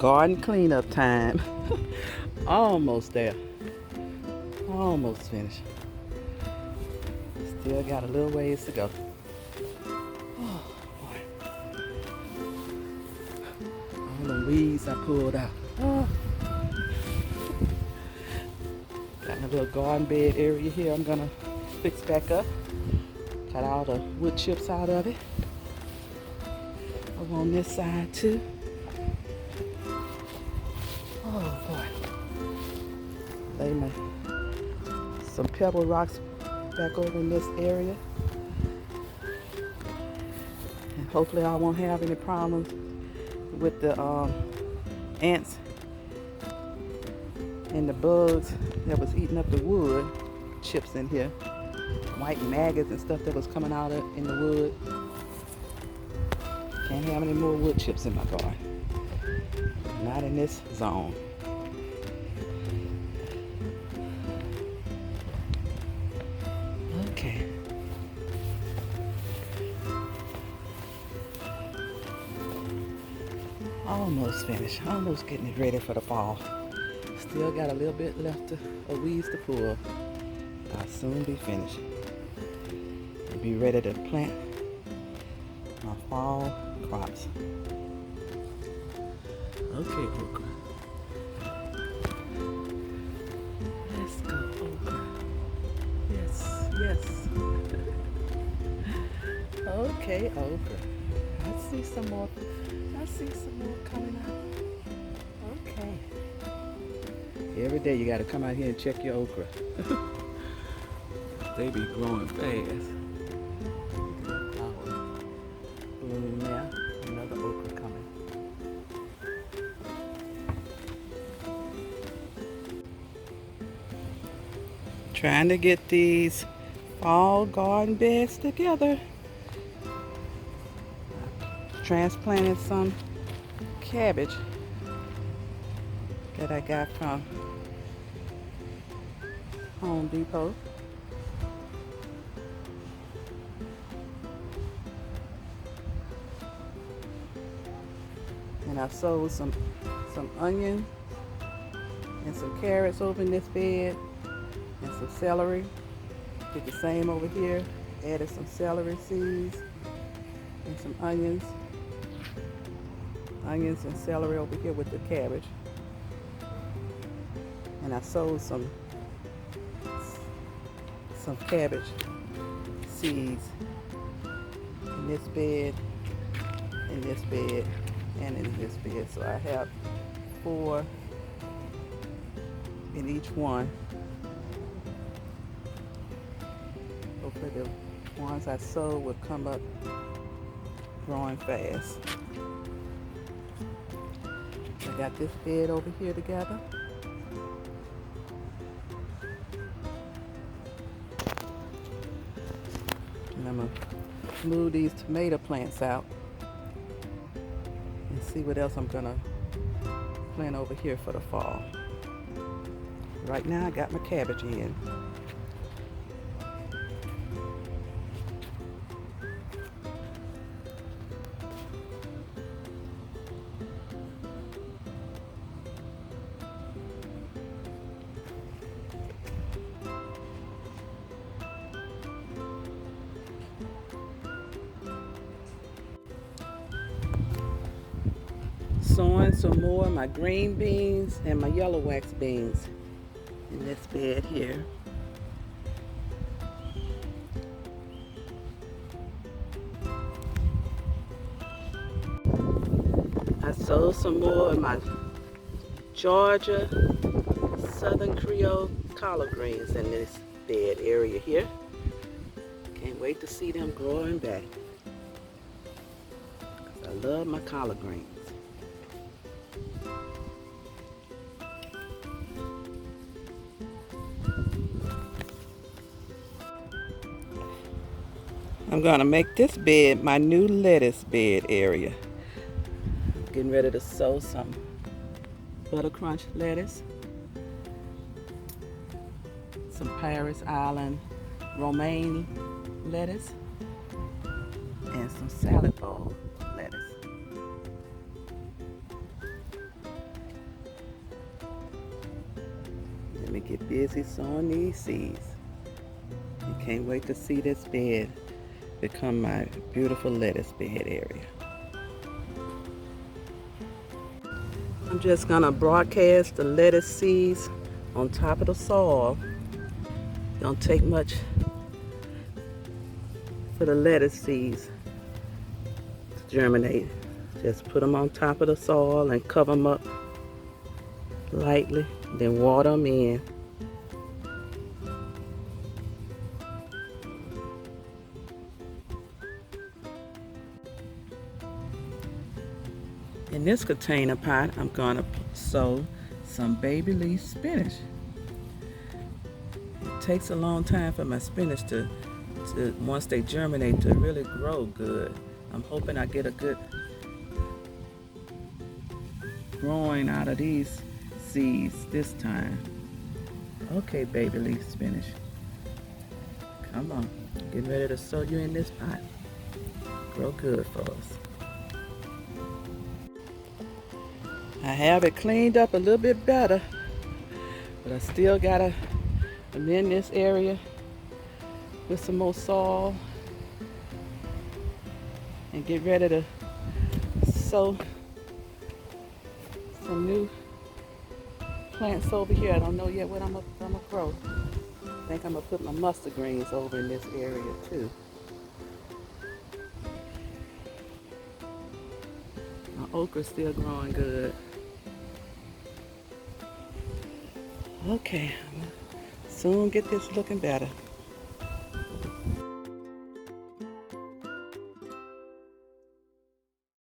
Garden cleanup time. Almost there. Almost finished. Still got a little ways to go. Oh boy. All the weeds I pulled out. Oh. Got a little garden bed area here I'm gonna fix back up. Got all the wood chips out of it. Over on this side too. Oh boy. Lay some pebble rocks back over in this area. And hopefully I won't have any problems with the ants and the bugs that was eating up the wood chips in here. White maggots and stuff that was coming out in the wood. Can't have any more wood chips in my garden. Not in this zone. Okay. Almost finished. Almost getting it ready for the fall. Still got a little bit left of weeds to pull. I'll soon be finished. I'll be ready to plant my fall crops. Okay, okra. Let's go, okra. Yes, yes. Okay, okra. I see some more. I see some more coming out. Okay. Every day you gotta come out here and check your okra. They be growing fast. Look at that flower blooming there. Another okra coming. Trying to get these fall garden beds together. Transplanted some cabbage that I got from Home Depot. And I sowed some onion and some carrots over in this bed and some celery. Did the same over here. Added some celery seeds and some onions. Onions and celery over here with the cabbage. And I sowed some cabbage seeds in this bed, and in this bed. So I have 4 in each one. Hopefully the ones I sowed will come up growing fast. I got this bed over here together. And I'm going to move these tomato plants out and see what else I'm going to plant over here for the fall. Right now I got my cabbage in. Sowing some more of my green beans and my yellow wax beans in this bed here. I sowed some more of my Georgia Southern Creole collard greens in this bed area here. Can't wait to see them growing back. I love my collard greens. I'm gonna make this bed my new lettuce bed area. I'm getting ready to sow some butter crunch lettuce, some Paris Island romaine lettuce, and some salad bowl lettuce. Let me get busy sowing these seeds. I can't wait to see this bed become my beautiful lettuce bed area. I'm just gonna broadcast the lettuce seeds on top of the soil. Don't take much for the lettuce seeds to germinate. Just put them on top of the soil and cover them up lightly, then water them in. In this container pot, I'm gonna sow some baby leaf spinach. It takes a long time for my spinach to once they germinate, to really grow good. I'm hoping I get a good growing out of these seeds this time. Okay, baby leaf spinach. Come on, get ready to sow you in this pot. Grow good for us. I have it cleaned up a little bit better, but I still gotta amend this area with some more soil and get ready to sow some new plants over here. I don't know yet what I'm gonna grow. I think I'm gonna put my mustard greens over in this area too. My okra's still growing good. Okay, soon get this looking better.